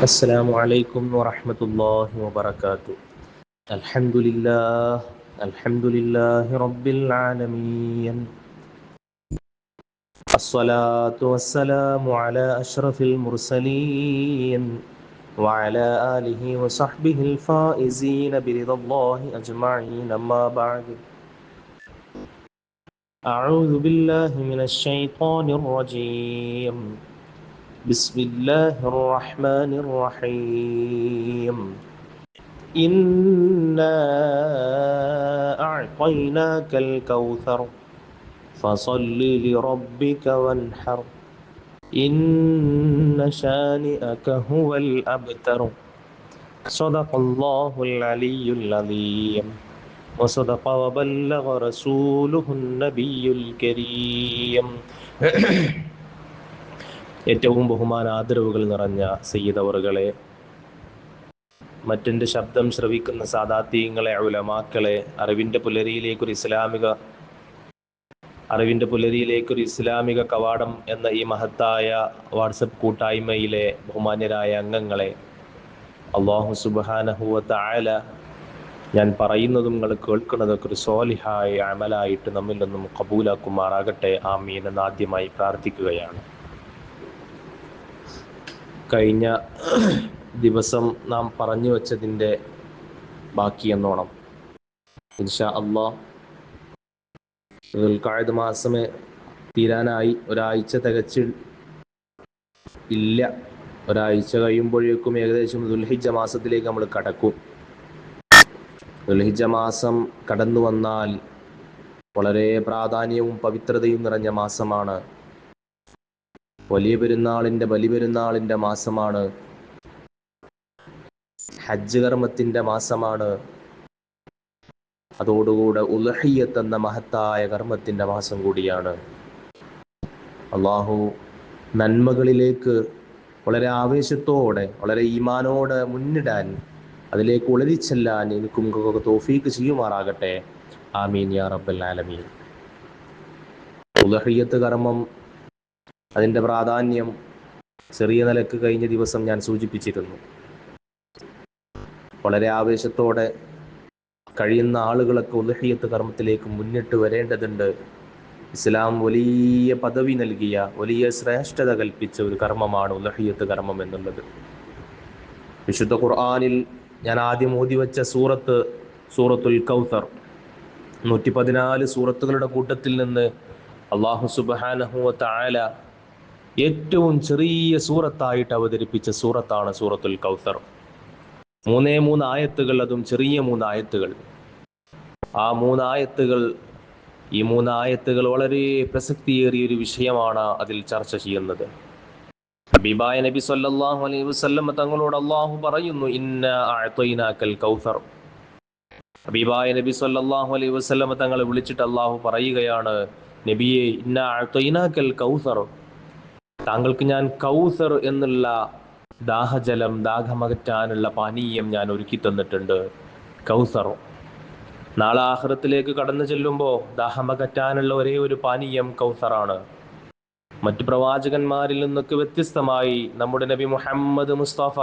السلام عليكم ورحمة الله وبركاته. الحمد لله رب العالمين. الصلاة والسلام على أشرف المرسلين وعلى آله وصحبه الفائزين برضا الله أجمعين. أما بعد، أعوذ بالله من الشيطان الرجيم. بسم الله الرحمن الرحيم. إنا أعطيناك الكوثر فصل لربك وانحر إن شانئك هو الأبتر. صدق الله العلي العظيم وصدق وبلغ رسوله النبي الكريم. ഏറ്റവും ബഹുമാനാദരവുകൾ നിറഞ്ഞ സയ്യിദ് അവറുകളെ, മറ്റെൻ്റെ ശബ്ദം ശ്രവിക്കുന്ന സാദാത്യങ്ങളെ, ഉലമാക്കളെ, അറിവിൻ്റെ പുലരിയിലേക്കൊരു ഇസ്ലാമിക കവാടം എന്ന ഈ മഹത്തായ വാട്സപ്പ് കൂട്ടായ്മയിലെ ബഹുമാന്യരായ അംഗങ്ങളെ, അല്ലാഹു സുബ്ഹാനഹു വ തആല ഞാൻ പറയുന്നതും നിങ്ങൾ കേൾക്കുന്നതൊക്കെ ഒരു സ്വാലിഹായ അമലായിട്ട് നമ്മിൽ നിന്നും ഖബൂലാക്കുമാറാകട്ടെ. ആമീൻ എന്ന് ആദ്യമായി പ്രാർത്ഥിക്കുകയാണ്. കഴിഞ്ഞ ദിവസം നാം പറഞ്ഞു വച്ചതിൻ്റെ ബാക്കി എന്നോണം ഇൻഷാ അല്ലാഹ് ദുൽഖഅദ മാസമേ തീരാനായി. ഒരാഴ്ച ഇല്ല. ഒരാഴ്ച കഴിയുമ്പോഴേക്കും ഏകദേശം ദുൽഹിജ്ജ മാസത്തിലേക്ക് നമ്മൾ കടക്കും. ദുൽഹിജ്ജ മാസം കടന്നു വന്നാൽ വളരെ പ്രാധാന്യവും പവിത്രതയും നിറഞ്ഞ മാസമാണ്. വലിയ പെരുന്നാളിൻ്റെ ബലിപെരുന്നാളിൻ്റെ മാസമാണ്. ഹജ്ജ് കർമ്മത്തിൻ്റെ മാസമാണ്. അതോടുകൂടെ ഉദ്ഹിയ്യത്ത് എന്ന മഹത്തായ കർമ്മത്തിൻ്റെ മാസം കൂടിയാണ്. അള്ളാഹു നന്മകളിലേക്ക് വളരെ ആവേശത്തോടെ, വളരെ ഈമാനോടെ മുന്നിടാൻ, അതിലേക്ക് ഉളരിച്ചെല്ലാൻ എനിക്കും തൗഫീഖ് ചെയ്യുമാറാകട്ടെ. ആമീൻ യാ റബ്ബൽ ആലമീൻ. ഉദ്ഹിയ്യത്ത് കർമ്മം, അതിൻ്റെ പ്രാധാന്യം ചെറിയ നിലക്ക് കഴിഞ്ഞ ദിവസം ഞാൻ സൂചിപ്പിച്ചിരുന്നു. വളരെ ആവേശത്തോടെ കഴിയുന്ന ആളുകളൊക്കെ ഉദ്ഹിയ്യത്ത് കർമ്മത്തിലേക്ക് മുന്നിട്ട് വരേണ്ടതുണ്ട്. ഇസ്ലാം വലിയ പദവി നൽകിയ, വലിയ ശ്രേഷ്ഠത കൽപ്പിച്ച ഒരു കർമ്മമാണ് ഉദ്ഹിയ്യത്ത് കർമ്മം എന്നുള്ളത്. വിശുദ്ധ ഖുർആനിൽ ഞാൻ ആദ്യം ഓതി വെച്ച സൂറത്തുൽ കൗസർ, 114 സൂറത്തുകളുടെ കൂട്ടത്തിൽ നിന്ന് അല്ലാഹു സുബ്ഹാനഹു വ തആല ഏറ്റവും ചെറിയ സൂറത്തായിട്ട് അവതരിപ്പിച്ച സൂറത്താണ് സൂറത്തുൽ കൗസർ. 3 ആയത്തുകൾ, അതും ചെറിയ 3 ആയത്തുകൾ. ആ 3 ആയത്തുകൾ, ഈ 3 ആയത്തുകൾ വളരെ പ്രസക്തിയേറിയ ഒരു വിഷയമാണ് അതിൽ ചർച്ച ചെയ്യുന്നത്. ഹബീബായ നബി സല്ലല്ലാഹു അലൈഹി വസല്ലം തങ്ങളോട് അല്ലാഹു പറയുന്നു, ഇന്നാ അഅ്തൈനാകൽ കൗസർ. ഹബീബായ നബി സല്ലല്ലാഹു അലൈഹി വസല്ലം തങ്ങളെ വിളിച്ചിട്ട് അല്ലാഹു പറയുകയാണ്, നബിയെ, ഇന്നാ അഅ്തൈനാകൽ കൗസർ, താങ്കൾക്ക് ഞാൻ കൗസർ എന്നുള്ള ദാഹജലം, ദാഹമകറ്റാനുള്ള പാനീയം ഞാൻ ഒരുക്കി തന്നിട്ടുണ്ട്. കൗസർ നാളെ ആഖിറത്തിലേക്ക് കടന്നു ചെല്ലുമ്പോൾ ദാഹമകറ്റാനുള്ള ഒരേ ഒരു പാനീയം കൗസറാണ്. മറ്റു പ്രവാചകന്മാരിൽ നിന്നൊക്കെ വ്യത്യസ്തമായി നമ്മുടെ നബി മുഹമ്മദ് മുസ്തഫ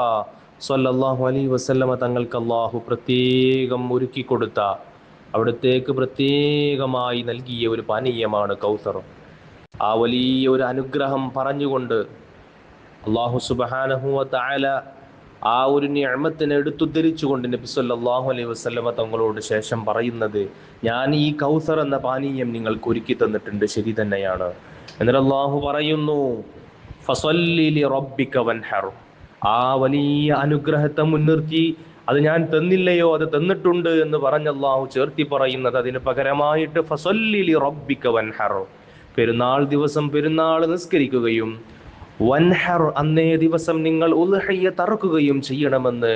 സ്വല്ലല്ലാഹു അലൈഹി വസല്ലമ തങ്ങൾക്ക് അല്ലാഹു പ്രത്യേകം ഒരുക്കി കൊടുത്ത, അവിടത്തേക്ക് പ്രത്യേകമായി നൽകിയ ഒരു പാനീയമാണ് കൗസർ. ആ വലിയ ഒരു അനുഗ്രഹം പറഞ്ഞുകൊണ്ട് അല്ലാഹു സുബ്ഹാനഹു വ തആല ആ ഒരു നിഅമത്തിനെ എടുത്തുദ്ധരിച്ചുകൊണ്ട് നബി സല്ലല്ലാഹു അലൈഹി വസല്ലമ തങ്ങളോട് ശേഷം പറയുന്നത്, ഞാൻ ഈ കൗസർ എന്ന പാനീയം നിങ്ങൾക്ക് ഒരുക്കി തന്നിട്ടുണ്ട്, ശരി തന്നെയാണ്. എന്നിട്ട് അല്ലാഹു പറയുന്നു, ഫസല്ലി ലിറബ്ബിക വൻഹർ. ആ വലിയ അനുഗ്രഹത്തെ മുൻനിർത്തി, അത് ഞാൻ തന്നില്ലയോ, അത് തന്നിട്ടുണ്ട് എന്ന് പറഞ്ഞ് അല്ലാഹു ചേർത്തി പറയുന്നത്, അതിന് പകരമായിട്ട് ഫസല്ലി ലിറബ്ബിക വൻഹർ, പെരുന്നാൾ ദിവസം പെരുന്നാൾ നിസ്കരിക്കുകയും വൻഹർ, അന്നേ ദിവസം നിങ്ങൾ ഉദ്ഹിയ്യത്ത് അറുക്കുകയും ചെയ്യണമെന്ന്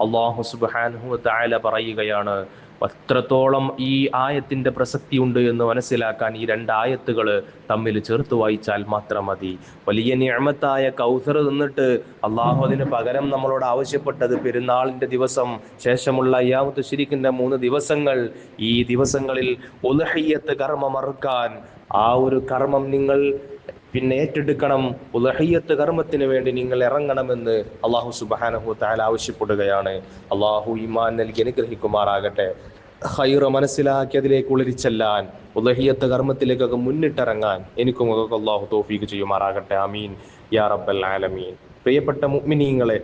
അല്ലാഹു സുബ്ഹാനഹു വ തആല പറയുകയാണ്. എത്രത്തോളം ഈ ആയത്തിന്റെ പ്രസക്തി ഉണ്ട് എന്ന് മനസ്സിലാക്കാൻ ഈ 2 ആയത്തുകൾ തമ്മിൽ ചേർത്ത് വായിച്ചാൽ മാത്രം മതി. വലിയ നിഅമത്തായ കൗസർ തന്നിട്ട് അല്ലാഹു അതിന് പകരം നമ്മളോട് ആവശ്യപ്പെട്ടത് പെരുന്നാളിന്റെ ദിവസം ശേഷമുള്ള അയ്യാമു തശ്രീഖിന്റെ 3 ദിവസങ്ങൾ, ഈ ദിവസങ്ങളിൽ ഉദ്ഹിയ്യത്ത് കർമ്മം അറുക്കാൻ, ആ ഒരു കർമ്മം നിങ്ങൾ പിന്നെ ഏറ്റെടുക്കണം. ഉളഹിയ്യത്ത് കർമ്മത്തിന് വേണ്ടി നിങ്ങൾ ഇറങ്ങണമെന്ന് അള്ളാഹു സുബ്ഹാനഹു തആല ആവശ്യപ്പെടുകയാണ്. അള്ളാഹു ഈമാൻ നൽകി അനുഗ്രഹിക്കുമാറാകട്ടെ. ഖൈറ് മനസ്സിലാക്കി അതിലേക്ക് ഉളരിച്ചെല്ലാൻ, ഉളഹിയ്യത്ത് കർമ്മത്തിലേക്കൊക്കെ മുന്നിട്ടിറങ്ങാൻ എനിക്കും അള്ളാഹു തൗഫീഖ് ചെയ്യുമാറാകട്ടെ. ആമീൻ യാ റബ്ബൽ ആലമീൻ. പ്രിയപ്പെട്ട മുഅ്മിനീങ്ങളെ,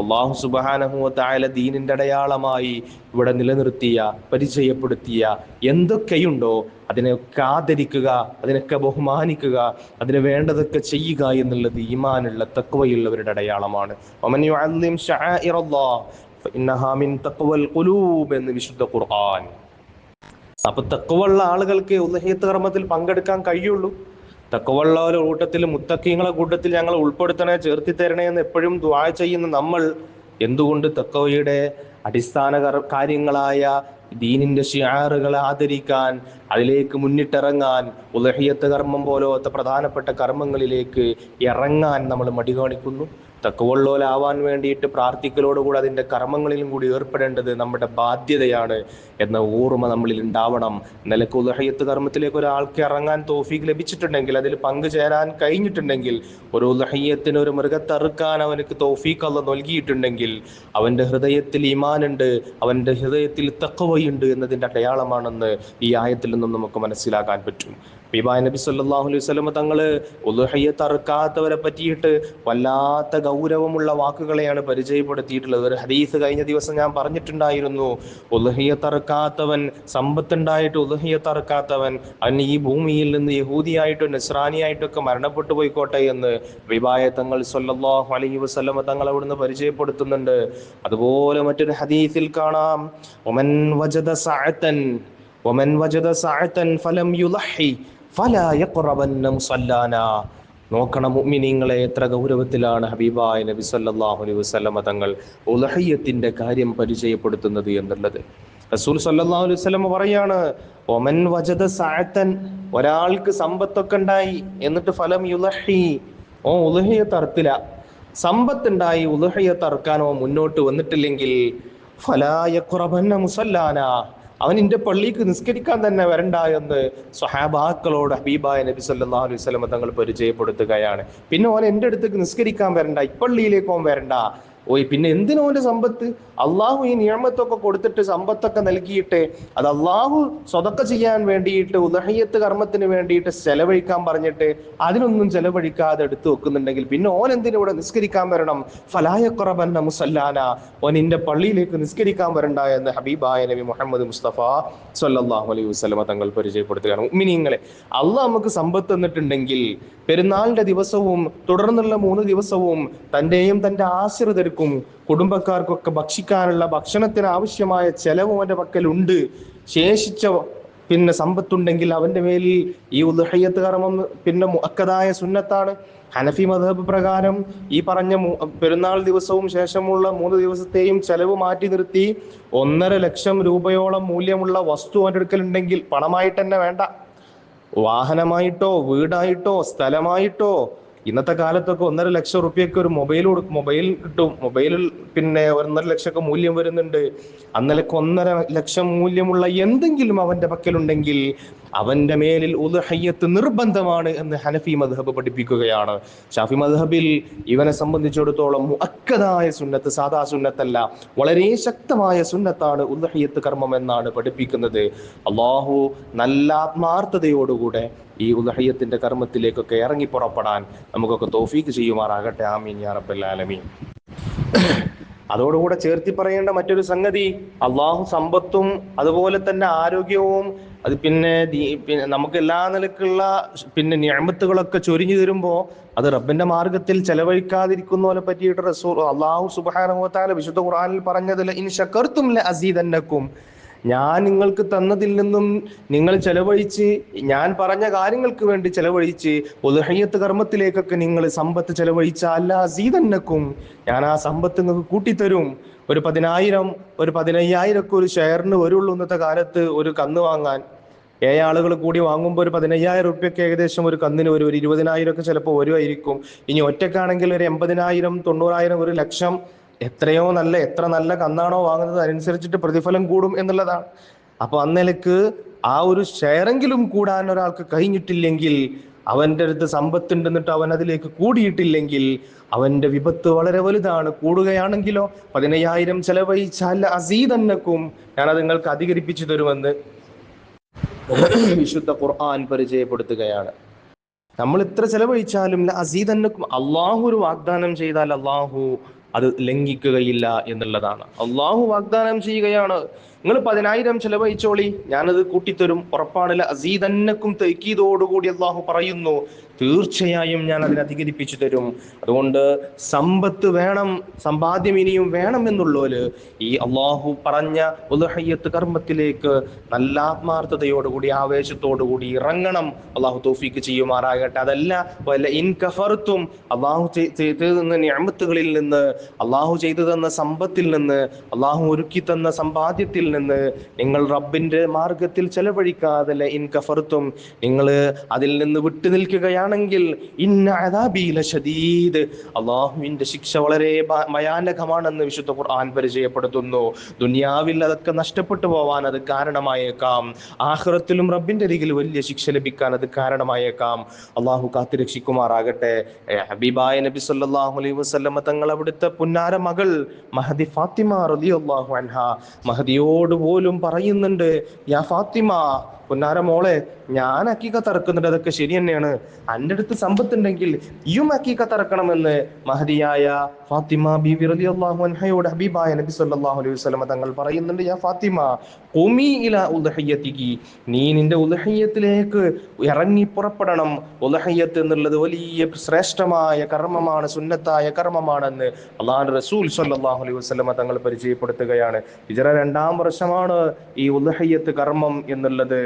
അള്ളാഹു സുബ്ഹാനഹു വ തആല ദീനിന്റെ അടയാളമായി ഇവിടെ നിലനിർത്തിയ, പരിചയപ്പെടുത്തിയ എന്തൊക്കെയുണ്ടോ അതിനെയൊക്കെ ആദരിക്കുക, അതിനൊക്കെ ബഹുമാനിക്കുക, അതിന് വേണ്ടതൊക്കെ ചെയ്യുക എന്നുള്ളത് ഈമാനുള്ള തഖ്വയുള്ളവരുടെ അടയാളമാണ്. വമൻ യുഅല്ലിം ശആഇറല്ലാഹ് ഫഇന്നഹാ മിൻ തഖ്വൽ ഖുലൂബ് എന്ന് വിശുദ്ധ ഖുർആൻ. അപ്പൊ തഖ്വയുള്ള ആളുകൾക്ക് ഉദ്ഹിയ്യത്ത് കർമ്മത്തിൽ പങ്കെടുക്കാൻ കഴിയുള്ളൂ. തഖ്വയുള്ള കൂട്ടത്തിൽ, മുത്തഖീങ്ങളെ കൂട്ടത്തിൽ ഞങ്ങൾ ഉൾപ്പെടുത്തണേ, ചേർത്തി തരണേ എന്ന് എപ്പോഴും ദുആ ചെയ്യുന്ന നമ്മൾ എന്തുകൊണ്ട് തഖ്വയുടെ അടിസ്ഥാന കാര്യങ്ങളായ ദീനിന്റെ ശിആറുകളെ ആദരിക്കാൻ, അതിലേക്ക് മുന്നിട്ടിറങ്ങാൻ, ഉദ്ഹിയ്യത്ത് കർമ്മം പോലത്തെ പ്രധാനപ്പെട്ട കർമ്മങ്ങളിലേക്ക് ഇറങ്ങാൻ നമ്മൾ മടി കാണിക്കുന്നു? തഖ്വയുള്ളവരാവാൻ വേണ്ടിയിട്ട് പ്രാർത്ഥിക്കലോടുകൂടി അതിൻ്റെ കർമ്മങ്ങളിലും കൂടി ഏർപ്പെടേണ്ടത് നമ്മുടെ ബാധ്യതയാണ് എന്ന ഓർമ്മ നമ്മളിൽ ഉണ്ടാവണം. നിലക്ക് ഉദ്ഹിയ്യത്ത് കർമ്മത്തിലേക്ക് ഒരാൾക്ക് ഇറങ്ങാൻ തൗഫീഖ് ലഭിച്ചിട്ടുണ്ടെങ്കിൽ, അതിൽ പങ്കുചേരാൻ കഴിഞ്ഞിട്ടുണ്ടെങ്കിൽ, ഒരു ഉദ്ഹിയ്യത്തിന് ഒരു മൃഗത്തെ അറുക്കാൻ അവനക്ക് തൗഫീഖ് അല്ലാഹ് നൽകിയിട്ടുണ്ടെങ്കിൽ, അവൻ്റെ ഹൃദയത്തിൽ ഈമാനുണ്ട്, അവൻ്റെ ഹൃദയത്തിൽ തഖ്വയുണ്ട് എന്നതിൻ്റെ അടയാളമാണെന്ന് ഈ ആയത്തിൽ നിന്നും നമുക്ക് മനസ്സിലാക്കാൻ പറ്റും. നബി സല്ലല്ലാഹു അലൈഹി വസല്ലം തങ്ങള് ഉദ്ഹിയ്യത്ത് അറുക്കാത്തവരെ പറ്റിയിട്ട് വല്ലാത്ത ഗൗരവമുള്ള വാക്കുകളെയാണ് പരിചയപ്പെടുത്തിയിട്ടുള്ളത്. ഒരു ഹദീസ് കഴിഞ്ഞ ദിവസം ഞാൻ പറഞ്ഞിട്ടുണ്ടായിരുന്നു. ഉദ്ഹിയ്യത്ത് അറുക്കാത്തവൻ, സമ്പത്തുണ്ടായിട്ട് ഉദ്ഹിയ്യത്ത് അറുക്കാത്തവൻ, അവൻ ഈ ഭൂമിയിൽ നിന്ന് യഹൂദിയായിട്ടോ നസ്രാനിയായിട്ടൊക്കെ മരണപ്പെട്ടു പോയിക്കോട്ടെ എന്ന് തങ്ങൾ സല്ലല്ലാഹു അലൈഹി വസല്ലം തങ്ങൾ അവിടുന്ന് പരിചയപ്പെടുത്തുന്നുണ്ട്. അതുപോലെ മറ്റൊരു ഹദീസിൽ കാണാം, വമൻ വജദ സഅതൻ ഫലം യുളഹി ഫലാ യഖറബന്ന മുസല്ലാനാ. നോക്കണം മുഅ്മിനീങ്ങളെ, എത്ര ഗൗരവത്തിലാണ് ഹബീബായ നബി സല്ലല്ലാഹു അലൈഹി വസല്ലം തങ്ങൾ ഉദ്ഹിയ്യത്തിന്റെ കാര്യം പരിചയപ്പെടുത്തുന്നത് എന്നുള്ളത്. റസൂൽ സല്ലല്ലാഹു അലൈഹി വസല്ലം പറയാണ്, ഒമൻ വജദ സഅതൻ, ഒരാൾക്ക് സമ്പത്തൊക്കെ ഉണ്ടായി എന്നിട്ട് ഫലം യുളഹി, ഉദ്ഹിയ്യത്ത് അറുത്തില്ല, സമ്പത്തുണ്ടായി ഉദ്ഹിയ്യത്ത് അറുക്കാനോ മുന്നോട്ട് വന്നിട്ടില്ലെങ്കിൽ, ഫലാ യഖറബന്ന മുസല്ലാനാ, അവൻ എൻ്റെ പള്ളിക്ക് നിസ്കരിക്കാൻ തന്നെ വരണ്ട എന്ന് സ്വഹാബാക്കളോട് ഹബീബായ നബി സല്ലല്ലാഹു അലൈഹി വസല്ലം തങ്ങൾ പരിചയപ്പെടുത്തുകയാണ്. പിന്നെ ഓൻ എൻ്റെ അടുത്തേക്ക് നിസ്കരിക്കാൻ വരണ്ട, ഇപ്പള്ളിയിലേക്ക് ഓൻ വരണ്ട. പിന്നെ എന്തിനോ ഓൻ്റെ സമ്പത്ത്? അള്ളാഹു ഈ നിഅമത്തൊക്കെ കൊടുത്തിട്ട്, സമ്പത്തൊക്കെ നൽകിയിട്ട്, അത് അള്ളാഹു സ്വതക്ക ചെയ്യാൻ വേണ്ടിയിട്ട്, ഉദ്ഹിയ്യത്ത് കർമ്മത്തിന് വേണ്ടിയിട്ട് ചെലവഴിക്കാൻ പറഞ്ഞിട്ട് അതിനൊന്നും ചെലവഴിക്കാതെ എടുത്തു വെക്കുന്നുണ്ടെങ്കിൽ പിന്നെ ഓൻ എന്തിനൂടെ നിസ്കരിക്കാൻ വരണം? ഫലാ യഖറബന്ന മുസല്ലാന, ഓൻ നിന്റെ പള്ളിയിലേക്ക് നിസ്കരിക്കാൻ വരണ്ട എന്ന് ഹബീബായ നബി മുഹമ്മദ് മുസ്തഫ സ്വല്ലല്ലാഹു അലൈഹി വസല്ലം തങ്ങൾ പരിചയപ്പെടുത്തുകയാണ്. മുഅ്മിനീങ്ങളെ, അള്ളാഹ് നമുക്ക് സമ്പത്ത് തന്നിട്ടുണ്ടെങ്കിൽ പെരുന്നാളിന്റെ ദിവസവും തുടർന്നുള്ള 3 ദിവസവും തൻ്റെയും തൻ്റെ ആശ്രിതർക്കും കുടുംബക്കാർക്കൊക്കെ ഭക്ഷിക്കാനുള്ള ഭക്ഷണത്തിന് ആവശ്യമായ ചെലവും അവൻ്റെ പക്കലുണ്ട്. ശേഷിച്ച പിന്നെ സമ്പത്തുണ്ടെങ്കിൽ അവൻ്റെ മേലിൽ ഈ ഉദ്ഹിയ്യത്ത് കർമ്മം പിന്നെ മുഅക്കദായ സുന്നത്താണ്. ഹനഫി മദ്ഹബ് പ്രകാരം ഈ പറഞ്ഞ പെരുന്നാൾ ദിവസവും ശേഷമുള്ള 3 ദിവസത്തെയും ചെലവ് മാറ്റി നിർത്തി 1.5 ലക്ഷം രൂപയോളം മൂല്യമുള്ള വസ്തു അവൻ്റെ അടുക്കലുണ്ടെങ്കിൽ, പണമായിട്ട് തന്നെ വേണ്ട, വാഹനമായിട്ടോ വീടായിട്ടോ സ്ഥലമായിട്ടോ, ഇന്നത്തെ കാലത്തൊക്കെ 1.5 ലക്ഷം റുപ്യക്ക് ഒരു മൊബൈൽ കിട്ടും. മൊബൈലിൽ പിന്നെ 1.5 ലക്ഷമൊക്കെ മൂല്യം വരുന്നുണ്ട്. അന്നലക്ക് 1.5 ലക്ഷം മൂല്യമുള്ള എന്തെങ്കിലും അവന്റെ പക്കലുണ്ടെങ്കിൽ അവന്റെ മേലിൽ ഉദ്ഹിയ്യത്ത് നിർബന്ധമാണ് എന്ന് ഹനഫി മദ്ഹബ് പഠിപ്പിക്കുകയാണ്. ഷാഫി മദ്ഹബിൽ ഇവനെ സംബന്ധിച്ചിടത്തോളം മുഅക്കദായ സുന്നത്ത്, സാദാ സുന്നത്തല്ല, വളരെ ശക്തമായ സുന്നത്താണ് ഉദ്ഹിയ്യത്ത് കർമ്മം എന്നാണ് പഠിപ്പിക്കുന്നത്. അള്ളാഹു നല്ല ആത്മാർത്ഥതയോടുകൂടെ ഈ ഉദ്ഹിയ്യത്തിന്റെ കർമ്മത്തിലേക്കൊക്കെ ഇറങ്ങി പുറപ്പെടാൻ നമുക്കൊക്കെ തൗഫീഖ് ചെയ്യുമാറാകട്ടെ. ആമീൻ യാ റബ്ബൽ ആലമീൻ. അതോടുകൂടെ ചേർത്തി പറയേണ്ട മറ്റൊരു സംഗതി, അള്ളാഹു സമ്പത്തും അതുപോലെ തന്നെ ആരോഗ്യവും അത് പിന്നെ നമുക്ക് എല്ലാ നിലക്കുള്ള പിന്നെ നിഅമത്തുകളൊക്കെ ചൊരിഞ്ഞു തരുമ്പോൾ അത് റബ്ബിന്റെ മാർഗത്തിൽ ചെലവഴിക്കാതിരിക്കുന്നവരെ പറ്റിയിട്ട് അള്ളാഹു സുബ്ഹാനഹു വ തആല വിശുദ്ധ ഖുർആനിൽ പറഞ്ഞതിൽ ഇൻ ശകർതും ലഅസീദന്നകും, ഞാൻ നിങ്ങൾക്ക് തന്നതിൽ നിന്നും നിങ്ങൾ ചെലവഴിച്ച്, ഞാൻ പറഞ്ഞ കാര്യങ്ങൾക്ക് വേണ്ടി ചെലവഴിച്ച് ഉദ്ഹിയ്യത്ത് കർമ്മത്തിലേക്കൊക്കെ നിങ്ങൾ സമ്പത്ത് ചെലവഴിച്ചാൽ ലഅസീദന്നകും, ഞാൻ ആ സമ്പത്ത് നിങ്ങൾക്ക് കൂട്ടിത്തരും. ഒരു 10,000 ഒരു 15,000 ഒക്കെ ഒരു ഷെയറിന് വരുള്ളൂ ഇന്നത്തെ കാലത്ത് ഒരു കന്ന് വാങ്ങാൻ. 7 ആളുകൾ കൂടി വാങ്ങുമ്പോൾ ഒരു 15,000 റുപ്യൊക്കെ ഏകദേശം ഒരു കന്നിന് വരും. ഒരു 20,000 ഒക്കെ ചിലപ്പോൾ വരുമായിരിക്കും. ഇനി ഒറ്റക്കാണെങ്കിൽ ഒരു 80,000 90,000 1 ലക്ഷം. എത്ര നല്ല കന്നാണോ വാങ്ങുന്നത് അതിനനുസരിച്ചിട്ട് പ്രതിഫലം കൂടും എന്നുള്ളതാണ്. അപ്പൊ അന്നേക്ക് ആ ഒരു ഷെയറെങ്കിലും കൂടാൻ ഒരാൾക്ക് കഴിഞ്ഞിട്ടില്ലെങ്കിൽ അവൻ്റെ അടുത്ത് സമ്പത്തുണ്ടെന്നിട്ട് അവൻ അതിലേക്ക് കൂടിയിട്ടില്ലെങ്കിൽ അവൻ്റെ വിപത്ത് വളരെ വലുതാണ്. കൂടുകയാണെങ്കിലോ 15,000 ചെലവഴിച്ചാൽ അസീദന്നക്കും, ഞാനത് നിങ്ങൾക്ക് അധികരിപ്പിച്ചു തരുമെന്ന് വിശുദ്ധ ഖുർആൻ പരിചയപ്പെടുത്തുകയാണ്. നമ്മൾ എത്ര ചെലവഴിച്ചാലും അസീദന്നക്കും, അള്ളാഹു ഒരു വാഗ്ദാനം ചെയ്താൽ അള്ളാഹു അത് ലംഘിക്കുകയില്ല എന്നുള്ളതാണ്. അള്ളാഹു വാഗ്ദാനം ചെയ്യുകയാണ്, നിങ്ങൾ 10,000 ചെലവഴിച്ചോളി, ഞാനത് കൂട്ടിത്തരും, ഉറപ്പാണില്ല. അസീദന്നക്കും തൗക്കീദോടുകൂടി അള്ളാഹു പറയുന്നു, തീർച്ചയായും ഞാൻ അതിനെ അധികരിപ്പിച്ചു തരും. അതുകൊണ്ട് സമ്പത്ത് വേണം, സമ്പാദ്യം ഇനിയും വേണം എന്നുള്ളവര് ഈ അള്ളാഹു പറഞ്ഞ ഉദ്ഹിയ്യത്ത് കർമ്മത്തിലേക്ക് നല്ല ആത്മാർത്ഥതയോടുകൂടി ആവേശത്തോടുകൂടി ഇറങ്ങണം. അള്ളാഹു തൗഫീക്ക് ചെയ്യുമാറാകട്ടെ. അതല്ല വല്ല ഇൻ കഫർത്തും, അള്ളാഹു ചെയ്തു തന്ന നിഅമത്തുകളിൽ നിന്ന്, അള്ളാഹു ചെയ്തു തന്ന സമ്പത്തിൽ നിന്ന്, അള്ളാഹു ഒരുക്കി തന്ന സമ്പാദ്യത്തിൽ നിന്ന് നിങ്ങൾ റബ്ബിന്റെ മാർഗത്തിൽ ചെലവഴിക്കാതെ ഇൻ കഫർത്തും, നിങ്ങൾ അതിൽ നിന്ന് വിട്ടു നിൽക്കുകയാണെങ്കിൽ ഇന്ന അദാബി ലശദീദ്, അള്ളാഹുവിന്റെ ശിക്ഷ വളരെ ഭയാനകമാണെന്ന് വിശുദ്ധ ഖുർആൻ പരിചയപ്പെടുത്തുന്നു. ദുനിയാവിൽ അതൊക്കെ നഷ്ടപ്പെട്ടു പോവാൻ അത് കാരണമായേക്കാം, ആഖിറത്തിലും റബ്ബിന്റെ അരികിൽ വലിയ ശിക്ഷ ലഭിക്കാൻ അത് കാരണമായേക്കാം. അള്ളാഹു കാത്തുരക്ഷിക്കുമാറാകട്ടെ. ഹബീബായ നബി സല്ലല്ലാഹു അലൈഹി വസല്ലമ തങ്ങൾ അവിടുത്തെ പുന്നാര മകൾ മഹദി ഫാത്തിമ റളിയല്ലാഹു അൻഹ മഹദിയോട് പോലും പറയുന്നുണ്ട്, യാ ഫാത്തിമ, പൊന്നാര മോളെ, ഞാൻ അക്കീക്കത്ത് അറക്കുന്നുണ്ട്, അതൊക്കെ ശരി തന്നെയാണ്, എൻ്റെ അടുത്ത് സമ്പത്തുണ്ടെങ്കിൽ ഇയും അക്കീക്കത്ത് അറക്കണമെന്ന് മഹദിയായ ഫാത്തിമ ബീവി റളിയല്ലാഹു അൻഹയോട് ഹബീബായ നബി സല്ലല്ലാഹു അലൈഹി വസല്ലം തങ്ങൾ പറയുന്നുണ്ട്, യാ ഫാത്തിമ ഖുമി ഇലാ ഉദ്ഹിയ്യതികി, നീ നിന്റെ ഉദ്ഹിയ്യത്തിലേക്ക് ഇറങ്ങി പുറപ്പെടണം. ഉദ്ഹിയ്യത്ത് എന്നുള്ളത് വലിയ ശ്രേഷ്ഠമായ കർമ്മമാണ്, സുന്നത്തായ കർമ്മമാണെന്ന് അല്ലാഹുവിന്റെ റസൂൽ സല്ലല്ലാഹു അലൈഹി വസല്ലം തങ്ങൾ പരിചയപ്പെടുത്തുകയാണ്. ഹിജ്റ 2-ാം വർഷമാണ് ഈ ഉദ്ഹിയ്യത്ത് കർമ്മം എന്നുള്ളത്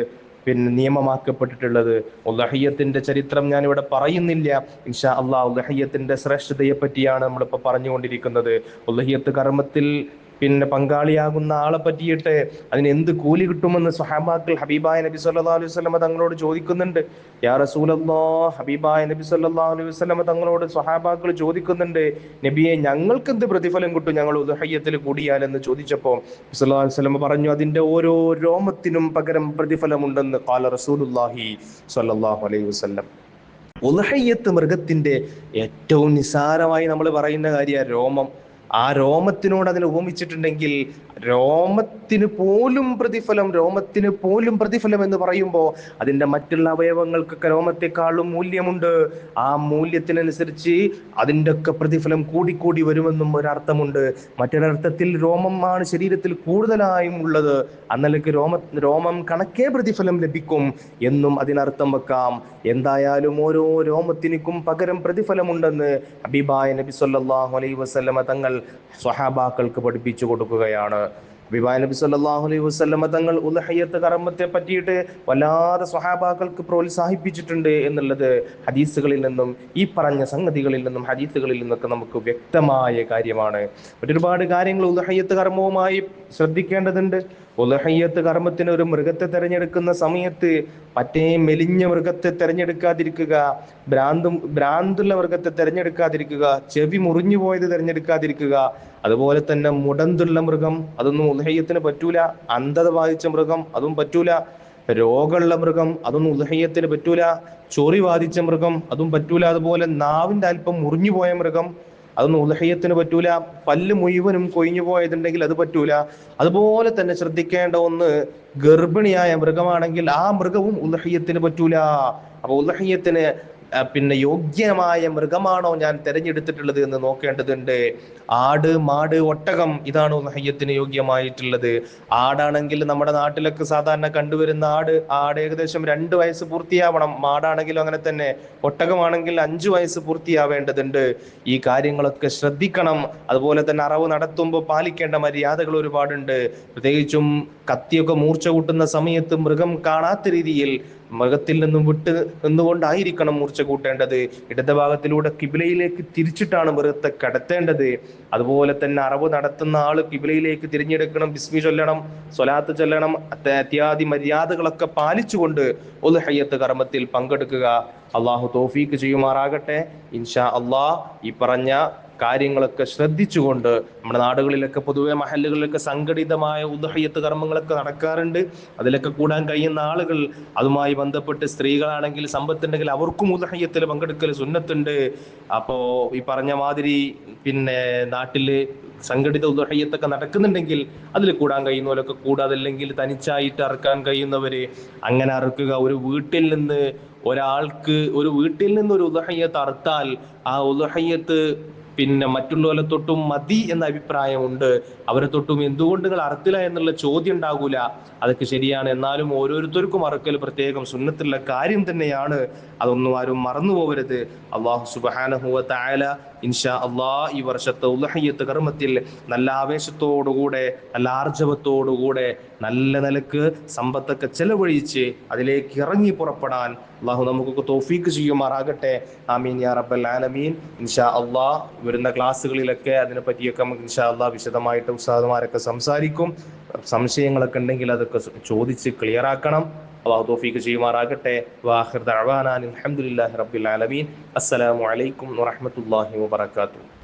നിയമമാക്കപ്പെട്ടിട്ടുള്ളത്. ഉദ്ഹിയ്യത്തിന്റെ ചരിത്രം ഞാൻ ഇവിടെ പറയുന്നില്ല. ഇൻഷാ അല്ലാഹ് ഉദ്ഹിയ്യത്തിന്റെ ശ്രേഷ്ഠതയെ പറ്റിയാണ് നമ്മളിപ്പോൾ പറഞ്ഞുകൊണ്ടിരിക്കുന്നത്. ഉദ്ഹിയ്യത്ത് കർമ്മത്തിൽ പങ്കാളിയാകുന്ന ആളെ പറ്റിയിട്ട് അതിന് എന്ത് കൂലി കിട്ടുമെന്ന് സ്വഹാബാക്കൾ ഹബീബായ നബി സല്ലല്ലാഹു അലൈഹി വസല്ലം തങ്ങളോട് ചോദിക്കുന്നുണ്ട്. യാ റസൂലല്ലാഹ്, ഹബീബായ നബി സല്ലല്ലാഹു അലൈഹി വസല്ലം തങ്ങളോട് സ്വഹാബാക്കൾ ചോദിക്കുന്നുണ്ട്, നബിയെ, ഞങ്ങൾക്ക് എന്ത് പ്രതിഫലം കിട്ടും ഞങ്ങൾ ഉദ്ഹിയ്യത്തിൽ കൂടിയാലെന്ന് ചോദിച്ചപ്പോൾ സല്ലല്ലാഹു അലൈഹി വസല്ലം പറഞ്ഞു, അതിന്റെ ഓരോ രോമത്തിനും പകരം പ്രതിഫലമുണ്ടെന്ന്. ഖാല റസൂലുള്ളാഹി സ്വല്ലല്ലാഹു അലൈഹി വസല്ലം. ഉദ്ഹിയ്യത്ത് മൃഗത്തിന്റെ ഏറ്റവും നിസ്സാരമായി നമ്മൾ പറയുന്ന കാര്യമാണ് രോമം. ആ രോമത്തിനോട് അതിനെ ഉപമിച്ചിട്ടുണ്ടെങ്കിൽ രോമത്തിന് പോലും പ്രതിഫലം എന്ന് പറയുമ്പോൾ അതിൻ്റെ മറ്റുള്ള അവയവങ്ങൾക്കൊക്കെ രോമത്തെക്കാളും മൂല്യമുണ്ട്. ആ മൂല്യത്തിനനുസരിച്ച് അതിൻ്റെ ഒക്കെ പ്രതിഫലം കൂടിക്കൂടി വരുമെന്നും ഒരർത്ഥമുണ്ട്. മറ്റൊരർത്ഥത്തിൽ രോമമാണ് ശരീരത്തിൽ കൂടുതലായും ഉള്ളത്, അന്നലേക്ക് രോമം കണക്കേ പ്രതിഫലം ലഭിക്കും എന്നും അതിനർത്ഥം വെക്കാം. എന്തായാലും ഓരോ രോമത്തിനും പകരം പ്രതിഫലമുണ്ടെന്ന് ഹബീബായ നബി സല്ലല്ലാഹു അലൈഹി വസല്ലമ തങ്ങൾ സ്വഹാബാക്കൾക്ക് പഠിപ്പിച്ചു കൊടുക്കുകയാണ്. ഹബീബായ നബി സല്ലല്ലാഹു അലൈഹി വസല്ലമ തങ്ങൾ ഉദ്ഹിയ്യത്ത് കർമ്മത്തെ പറ്റിയിട്ട് വല്ലാതെ സ്വഹാബാക്കൾക്ക് പ്രോത്സാഹിപ്പിച്ചിട്ടുണ്ട് എന്നുള്ളത് ഹദീസുകളിൽ നിന്നും ഈ പറഞ്ഞ സംഗതികളിൽ നിന്നും ഹദീസുകളിൽ നിന്നൊക്കെ നമുക്ക് വ്യക്തമായ കാര്യമാണ്. ഒരുപാട് കാര്യങ്ങൾ ഉദ്ഹിയ്യത്ത് കർമ്മവുമായി ശ്രദ്ധിക്കേണ്ടതുണ്ട്. ഉദ്ഹിയ്യത്ത് കർമ്മത്തിന് ഒരു മൃഗത്തെ തിരഞ്ഞെടുക്കുന്ന സമയത്ത് മറ്റേ മെലിഞ്ഞ മൃഗത്തെ തിരഞ്ഞെടുക്കാതിരിക്കുക, ഭ്രാന്തുള്ള മൃഗത്തെ തിരഞ്ഞെടുക്കാതിരിക്കുക, ചെവി മുറിഞ്ഞു പോയത് തിരഞ്ഞെടുക്കാതിരിക്കുക, അതുപോലെ തന്നെ മുടന്തുള്ള മൃഗം അതൊന്നും ഉദ്ഹിയ്യത്തിന് പറ്റൂല, അന്ധത ബാധിച്ച മൃഗം അതും പറ്റൂല, രോഗമുള്ള മൃഗം അതൊന്നും ഉദ്ഹിയ്യത്തിന് പറ്റൂല, ചൊറി ബാധിച്ച മൃഗം അതും പറ്റൂല, അതുപോലെ നാവിന്റെ അല്പം മുറിഞ്ഞു പോയ മൃഗം അതൊന്നും ഉദ്ഹിയ്യത്തിന് പറ്റൂല, പല്ല് മുഴുവനും കൊഴിഞ്ഞു പോയതുണ്ടെങ്കിൽ അത് പറ്റൂല. അതുപോലെ തന്നെ ശ്രദ്ധിക്കേണ്ട ഒന്ന്, ഗർഭിണിയായ മൃഗമാണെങ്കിൽ ആ മൃഗവും ഉദ്ഹിയ്യത്തിന് പറ്റൂല. അപ്പൊ ഉദ്ഹിയ്യത്തിന് യോഗ്യമായ മൃഗമാണോ ഞാൻ തിരഞ്ഞെടുത്തിട്ടുള്ളത് എന്ന് നോക്കേണ്ടതുണ്ട്. ആട്, മാട്, ഒട്ടകം ഇതാണ് ഉദ്ഹിയ്യത്തിന് യോഗ്യമായിട്ടുള്ളത്. ആടാണെങ്കിൽ നമ്മുടെ നാട്ടിലൊക്കെ സാധാരണ കണ്ടുവരുന്ന ആട് ഏകദേശം 2 വയസ്സ് പൂർത്തിയാവണം. മാടാണെങ്കിലും അങ്ങനെ തന്നെ. ഒട്ടകമാണെങ്കിൽ 5 വയസ്സ് പൂർത്തിയാവേണ്ടതുണ്ട്. ഈ കാര്യങ്ങളൊക്കെ ശ്രദ്ധിക്കണം. അതുപോലെ തന്നെ അറവ് നടത്തുമ്പോൾ പാലിക്കേണ്ട മര്യാദകൾ ഒരുപാടുണ്ട്. പ്രത്യേകിച്ചും കത്തിയൊക്കെ മൂർച്ച കൂട്ടുന്ന സമയത്ത് മൃഗം കാണാത്ത രീതിയിൽ മൃഗത്തിൽ നിന്നും വിട്ട് നിന്നുകൊണ്ടായിരിക്കണം മൂർച്ച കൂട്ടേണ്ടത്. ഇടതുഭാഗത്തിലൂടെ കിബിലയിലേക്ക് തിരിച്ചിട്ടാണ് മൃഗത്തെ കടത്തേണ്ടത്. അതുപോലെ തന്നെ അറവ് നടത്തുന്ന ആള് കിബിലയിലേക്ക് തിരിഞ്ഞെടുക്കണം, ബിസ്മി ചൊല്ലണം, സ്വലാത്ത് ചൊല്ലണം. ഇത്യാദി മര്യാദകളൊക്കെ പാലിച്ചുകൊണ്ട് ഉദ്ഹിയ്യത്ത് കർമ്മത്തിൽ പങ്കെടുക്കുക. അള്ളാഹു തൗഫീക്ക് ചെയ്യുമാറാകട്ടെ. ഇൻഷാ അള്ളാഹ് ഈ പറഞ്ഞ കാര്യങ്ങളൊക്കെ ശ്രദ്ധിച്ചുകൊണ്ട് നമ്മുടെ നാടുകളിലൊക്കെ പൊതുവെ മഹല്ലുകളിലൊക്കെ സംഘടിതമായ ഉദ്ഹിയ്യത്ത് കർമ്മങ്ങളൊക്കെ നടക്കാറുണ്ട്. അതിലൊക്കെ കൂടാൻ കഴിയുന്ന ആളുകൾ, അതുമായി ബന്ധപ്പെട്ട് സ്ത്രീകളാണെങ്കിൽ സമ്പത്തുണ്ടെങ്കിൽ അവർക്കും ഉദ്ഹിയ്യത്തിൽ പങ്കെടുക്കൽ സുന്നത്തുണ്ട്. അപ്പോ ഈ പറഞ്ഞ മാതിരി പിന്നെ നാട്ടില് സംഘടിത ഉദ്ഹിയ്യത്തൊക്കെ നടക്കുന്നുണ്ടെങ്കിൽ അതിൽ കൂടാൻ കഴിയുന്നവരൊക്കെ കൂടുക, അതല്ലെങ്കിൽ തനിച്ചായിട്ട് അറുക്കാൻ കഴിയുന്നവര് അങ്ങനെ അറുക്കുക. ഒരു വീട്ടിൽ നിന്ന് ഒരു ഉദ്ഹിയ്യത്ത് അറുത്താൽ ആ ഉദ്ഹിയ്യത്ത് പിന്നെ മറ്റുള്ളവരെ തൊട്ടും മതി എന്ന അഭിപ്രായമുണ്ട്. അവരെ തൊട്ടും എന്തുകൊണ്ട് നിങ്ങൾ അറുത്തില്ല എന്നുള്ള ചോദ്യം ഉണ്ടാകൂല. അതൊക്കെ ശരിയാണ്. എന്നാലും ഓരോരുത്തർക്കും അറുക്കൽ പ്രത്യേകം സുന്നത്തുള്ള കാര്യം തന്നെയാണ്. അതൊന്നും ആരും മറന്നു പോകരുത്. അള്ളാഹു സുബ്ഹാനഹു വ തആല ഇൻഷാ അള്ളാഹ് ഈ വർഷത്തെ ഉദ്ഹിയ്യത്ത് കർമ്മത്തിൽ നല്ല ആവേശത്തോടുകൂടെ, നല്ല ആർജവത്തോടുകൂടെ, നല്ല നിലക്ക് സമ്പത്തൊക്കെ ചെലവഴിച്ച് അതിലേക്ക് ഇറങ്ങി പുറപ്പെടാൻ അള്ളാഹു നമുക്കൊക്കെ തൗഫീക്ക് ചെയ്യുമാറാകട്ടെ. ആമീൻ യാ റബ്ബൽ ആലമീൻ. ഇൻഷാ അള്ളാഹ് വരുന്ന ക്ലാസ്സുകളിലൊക്കെ അതിനെ പറ്റിയൊക്കെ നമുക്ക് ഇൻഷാ അള്ളാഹ് വിശദമായിട്ട് ഉസ്താദുമാരൊക്കെ സംസാരിക്കും. സംശയങ്ങളൊക്കെ ഉണ്ടെങ്കിൽ അതൊക്കെ ചോദിച്ച് ക്ലിയർ ആക്കണം. അള്ളാഹു തൗഫീക്ക് ചെയ്യുമാറാകട്ടെ. വാഖിർ ദഅവാനാ അൽഹംദുലില്ലാഹി റബ്ബിൽ ആലമീൻ. അസ്സലാമു അലൈക്കും വറഹ്മത്തുള്ളാഹി വബറകാതുഹു.